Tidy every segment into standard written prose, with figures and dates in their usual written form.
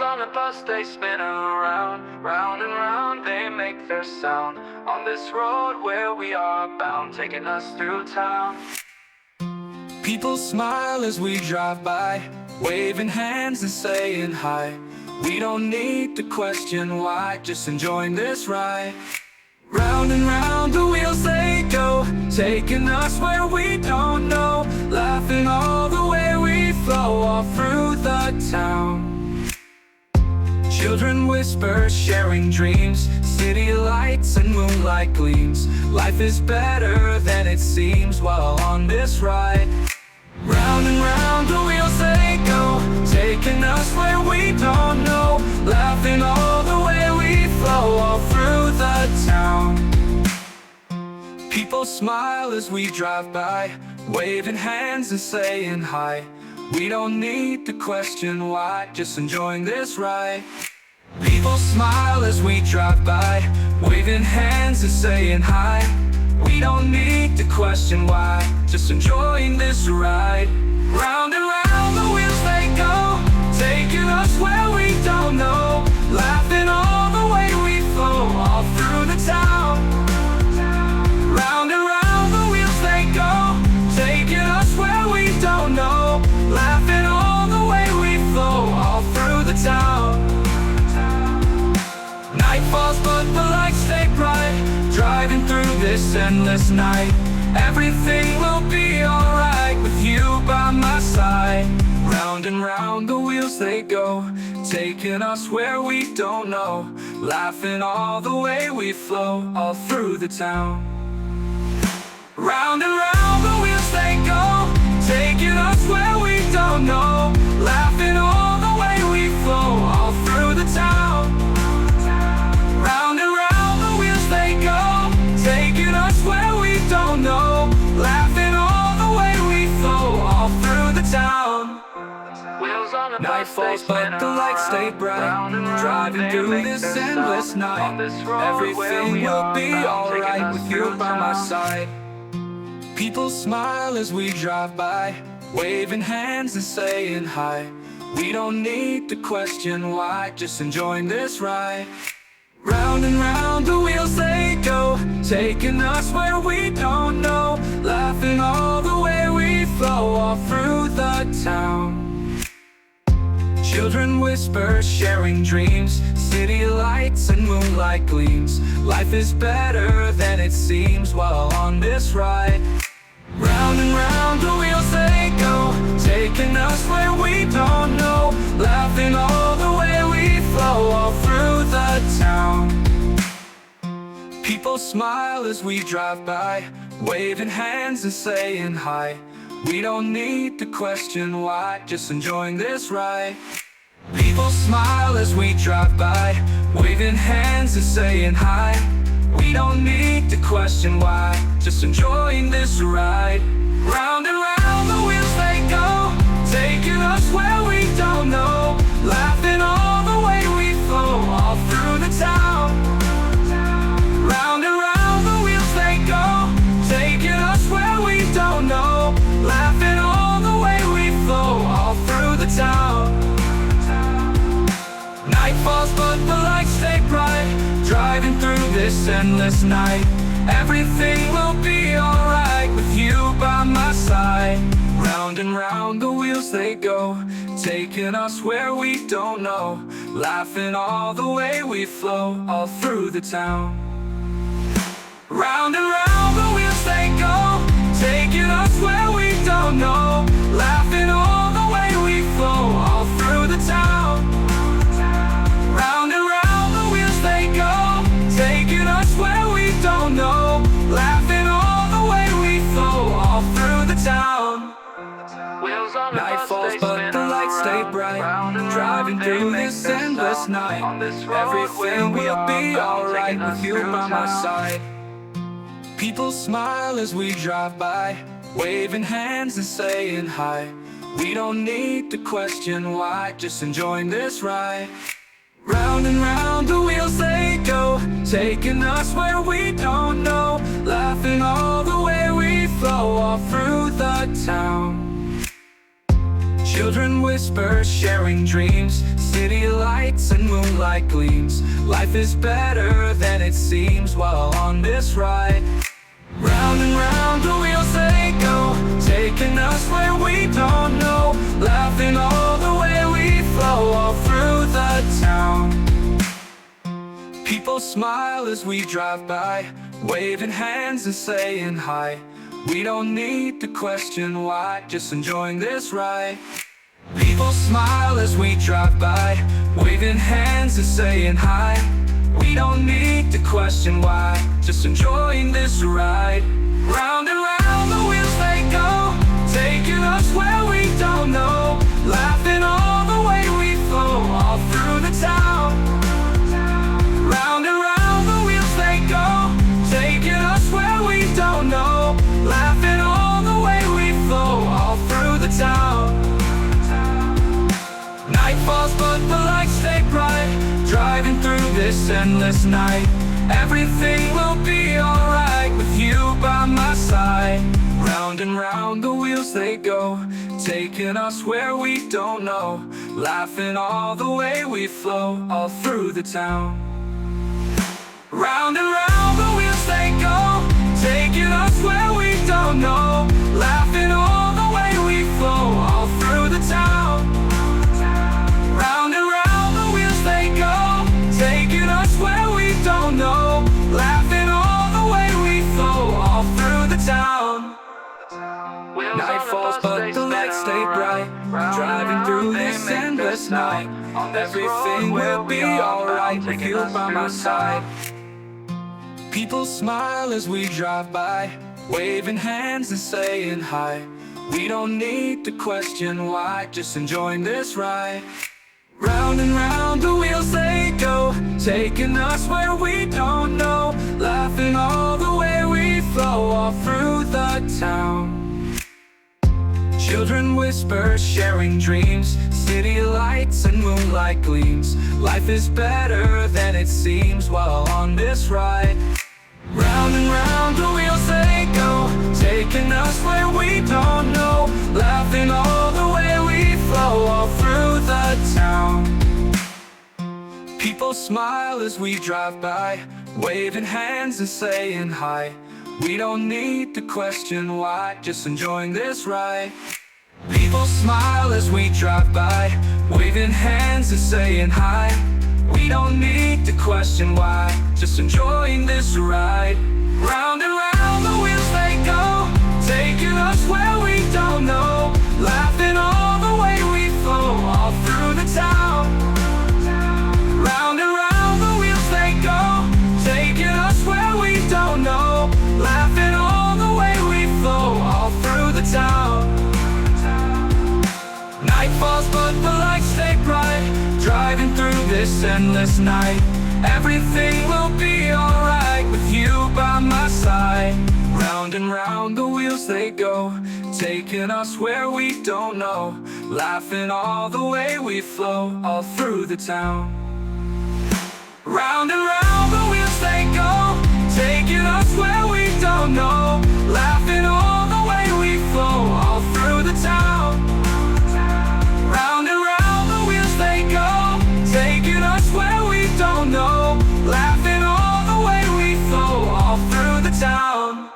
on the bus, they spin around, round and round, they make their sound. On this road where we are bound, taking us through town. People smile as we drive by, waving hands and saying hi. We don't need to question why, just enjoying this ride. Round and round the wheels they go, taking us where we don't know, laughing all the way we flow, all through the town. Children whisper, sharing dreams, city lights and moonlight gleams. Life is better than it seems while on this ride. Round and round the wheels they go, taking us where we don't know, laughing all the way we flow, all through the town. People smile as we drive by, waving hands and saying hi. We don't need to question why, just enjoying this ride. People smile as we drive by, waving hands and saying hi. We don't need to question why, just enjoying this ride. Round and round the wheels they go, taking us where we don't know, laughing all the way we flow, all through the town. Round and round the wheels they go, taking us where we don't know, laughing all the way we flow, all through the town. Night falls but the lights stay bright, driving through this endless night. Everything will be alright with you by my side. Round and round the wheels they go, taking us where we don't know, laughing all the way we flow, all through the town. Round and round the wheels they go, taking us where we don't know, laughing all the way we flow, all through the town. Round and round the wheels they go, taking us where we don't know, laughing all the way we flow, all through the town. Night falls but the lights stay bright, driving through this endless night. Everything will be alright with you by my side. People smile as we drive by, waving hands and saying hi. We don't need to question why, just enjoying this ride. Round and round the wheels they go, taking us where we don't know, laughing all the way we flow, all through the town. Children whisper, sharing dreams, city lights and moonlight gleams. Life is better than it seems while on this ride. Round and round the wheels they go, taking us where we don't know, laughing all the way we flow, all through the town. People smile as we drive by, waving hands and saying hi. We don't need to question why, just enjoying this ride. People smile as we drive by, waving hands and saying hi. We don't need to question why, just enjoying this ride. Round and round the wheels they go, taking us where we don't know, laughing all the way we flow, all through the town. Round and round the wheels they go, taking us where we don't know, laughing all the way we flow, all through the town. Night falls but the lights stay bright, driving through this endless night. Everything will be alright with you by my side. Round and round the wheels they go, taking us where we don't know, laughing all the way we flow, all through the town. Round and round the wheels they go, taking us where we don't know, laughing all the way we flow, all through the town. Round and round the wheels they go, taking us where we don't know, laughing all the way we flow, all through the town. Night falls but the lights stay bright, driving through this endless night. Everything will be alright with you by my side. People smile as we drive by, waving hands and saying hi. We don't need to question why, just enjoying this ride. Round and round the wheels they go, taking us where we don't know, laughing all the way we flow, all through the town. Children whisper, sharing dreams, city lights and moonlight gleams. Life is better than it seems while on this ride. Round and round the wheels they go, taking us where we don't know. Laughing all the way we flow all through the town. People smile as we drive by, waving hands and saying hi. We don't need to question why, just enjoying this ride. People smile as we drive by, waving hands and saying hi. We don't need to question why, just enjoying this ride. Round and round the wheels they go, taking us where we don't know. Laughing all the way we flow all through the town. Round and round the wheels they go, taking us where we don't know. Laughing all the way we flow all through the town. Night falls but the lights stay bright, driving through this endless night. Everything will be alright with you by my side. Round and round the wheels they go, taking us where we don't know. Laughing all the way we flow all through the town. Round and round the wheels they go, taking us where we don't know. Laughing all the way we flow all through the town. Round and round the wheels they go, taking us where we don't know. Laughing all the way we flow all through the town. Night falls but the lights stay bright, driving through this endless night. Everything will be alright with you by my side. People smile as we drive by, waving hands and saying hi. We don't need to question why, just enjoying this ride. Round and round the wheels they go, taking us where we don't know. Laughing all the way we flow all through the town. Children whisper, sharing dreams, city lights and moonlight gleams. Life is better than it seems while on this ride. Round and round the wheels they go, taking us where we don't know. Laughing all the way we flow all through the town. People smile as we drive by, waving hands and saying hi. We don't need to question why, just enjoying this ride. People smile as we drive by, waving hands and saying hi. We don't need to question why, just enjoying this ride. Round and round the wheels they go, taking us where we don't know. Laughing all the way we flow all through the town. Round and round the wheels they go, taking us where we don't know. Laughing all the way we flow all through the town. Night falls but the lights stay bright, driving through this endless night. Everything will be alright with you by my side. Round and round the wheels they go, taking us where we don't know. Laughing all the way we flow all through the town. Round and round the wheels they go, taking us where we don't know. Laughing all the way we flow all through the town. Round and round the wheels they go, taking us where we don't know. Laughing all the way we flow all through the town.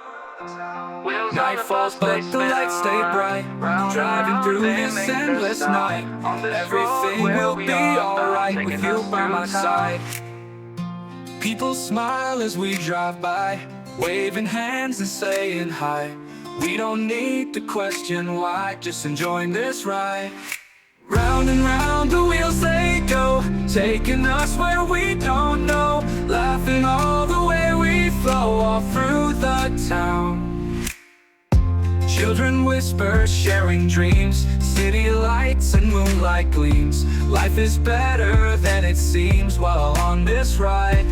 Night falls but the lights stay bright, driving through this endless night. Everything will be alright with you by my side. People smile as we drive by, waving hands and saying hi. We don't need to question why, just enjoying this ride. Round and round the wheels they go, taking us where we don't know. Laughing all the way we flow all through the town. Children whisper, sharing dreams, city lights and moonlight gleams. Life is better than it seems while on this ride.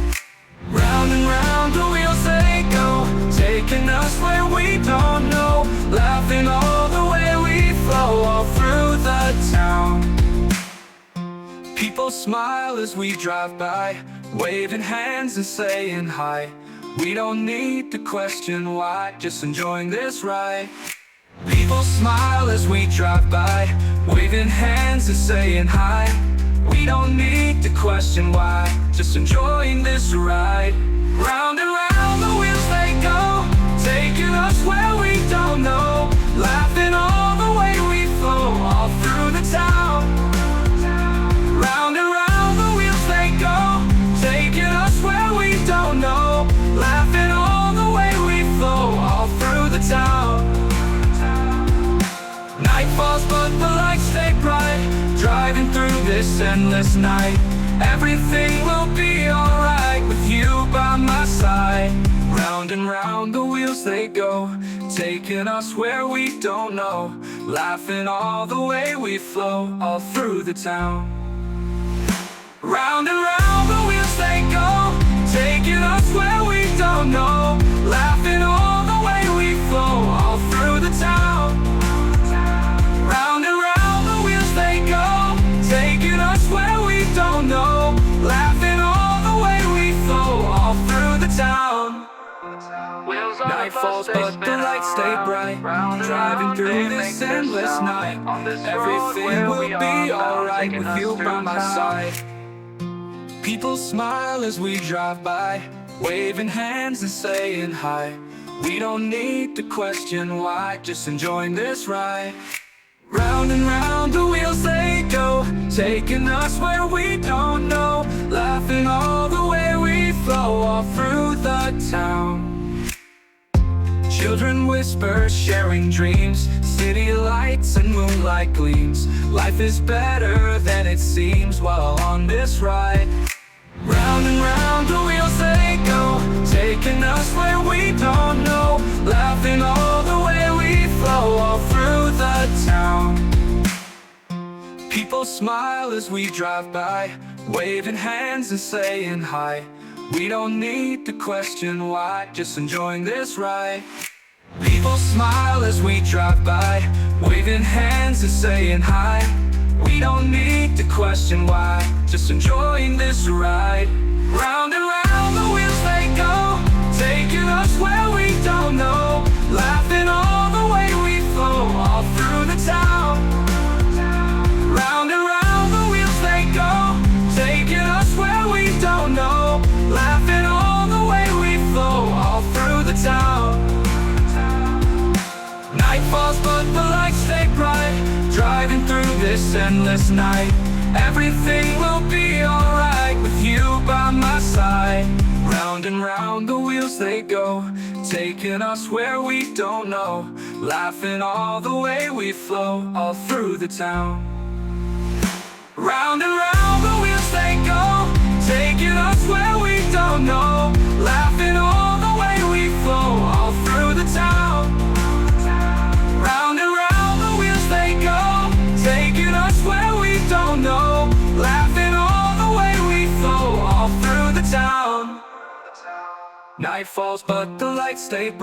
Round and round the wheels they go, taking us where we don't know. Laughing all the way we flow all through the town. People smile as we drive by, waving hands and saying hi. We don't need to question why, just enjoying this ride. People smile as we drive by, waving hands and saying hi. We don't need to question why, just enjoying this ride. Round and round the wheels they go, taking us where we don't know. Laughing all the way we flow, all through the town. Round and round the wheels they go, taking us where we don't know. Laughing all the way we flow, all through the town. Night falls but the lights stay bright, driving through this endless night. Everything will be alright with you by my side. Round and round the wheels they go, taking us where we don't know. Laughing all the way we flow, all through the town. Round and round the wheels they go, taking us where we don't know. Laughing all the way we flow, all through the town. Round and round the wheels they go, taking us where we don't know. Laughing all the way we flow, all through the town. Night falls but the lights stay bright, driving through this endless night. Everything will be alright with you by my side. People smile as we drive by, waving hands and saying hi. We don't need to question why, just enjoying this ride. Round and round the wheels they go, taking us where we don't know. Laughing all the way we flow, all through the town. Children whisper, sharing dreams, city lights and moonlight gleams. Life is better than it seems while on this ride. Round and round the wheels they go, taking us where we don't know. Laughing all the way we flow, all through the town. People smile as we drive by, waving hands and saying hi. We don't need to question why, just enjoying this ride. People smile as we drive by, waving hands and saying hi. We don't need to question why, just enjoying this ride. Round and round the wheels they go, taking us where we don't know. Laughing all the way we flow, all through the town. Round and round the wheels they go, taking us where we don't know. Laughing all the way we flow, all through the town. Night falls but the lights stay bright, driving through this endless night. Everything will be alright with you by my side. Round and round the wheels they go, taking us where we don't know. Laughing all the way we flow, all through the town. Round and round the wheels they go, taking us where we don't know. Laughing all the way we flow, all through the town. Round and round the wheels they go, taking us where we don't know. Laughing all the way we flow, all through the town. Night falls but the lights stay bright.